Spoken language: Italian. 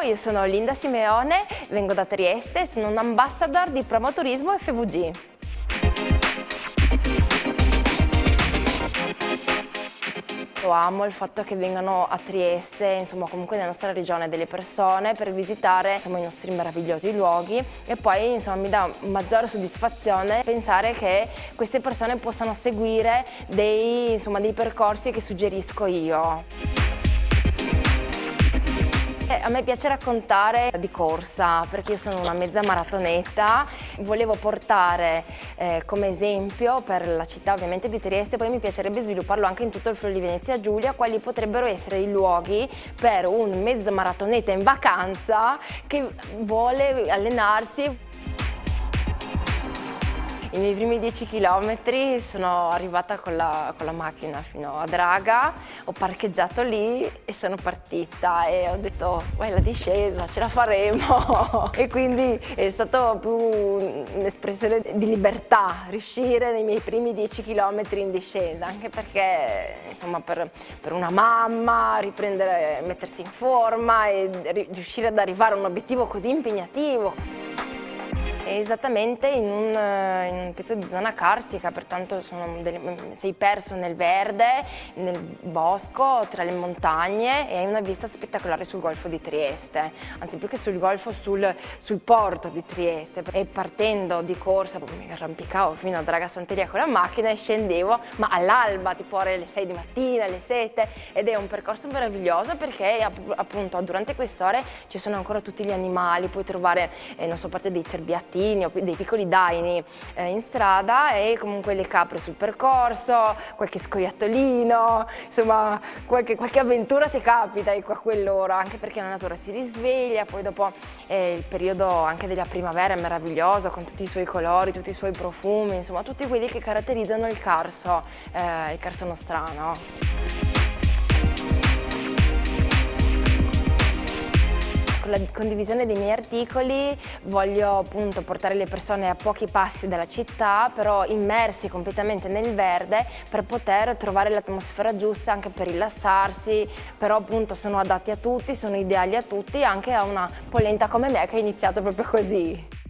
io sono Linda Simeone, vengo da Trieste e sono un ambassador di Promoturismo FVG. Io amo il fatto che vengano a Trieste, insomma comunque nella nostra regione, delle persone per visitare insomma, i nostri meravigliosi luoghi e poi insomma, mi dà maggiore soddisfazione pensare che queste persone possano seguire dei percorsi che suggerisco io. A me piace raccontare di corsa perché io sono una mezza maratoneta, volevo portare come esempio per la città ovviamente di Trieste, poi mi piacerebbe svilupparlo anche in tutto il Friuli Venezia Giulia, quali potrebbero essere i luoghi per un mezzo maratoneta in vacanza che vuole allenarsi. I miei primi 10 km sono arrivata con la macchina fino a Draga, ho parcheggiato lì e sono partita e ho detto poi la discesa ce la faremo e quindi è stato più un'espressione di libertà riuscire nei miei primi 10 km in discesa, anche perché insomma per una mamma riprendere, mettersi in forma e riuscire ad arrivare a un obiettivo così impegnativo. Esattamente in un pezzo di zona carsica, pertanto sei perso nel verde, nel bosco, tra le montagne e hai una vista spettacolare sul golfo di Trieste, anzi più che sul golfo, sul porto di Trieste. E partendo di corsa mi arrampicavo fino a Draga Santeria con la macchina e scendevo, ma all'alba, tipo alle 6 di mattina, alle 7, ed è un percorso meraviglioso perché appunto durante quest'ore ci sono ancora tutti gli animali, puoi trovare, non so, parte dei cerbiattini o dei piccoli daini in strada e comunque le capre sul percorso, qualche scoiattolino, insomma qualche avventura ti capita a quell'ora, anche perché la natura si risveglia, poi dopo il periodo anche della primavera è meraviglioso con tutti i suoi colori, tutti i suoi profumi, insomma tutti quelli che caratterizzano il carso nostrano. Con la condivisione dei miei articoli voglio appunto portare le persone a pochi passi dalla città, però immersi completamente nel verde per poter trovare l'atmosfera giusta anche per rilassarsi, però appunto sono adatti a tutti, sono ideali a tutti, anche a una polenta come me che ha iniziato proprio così.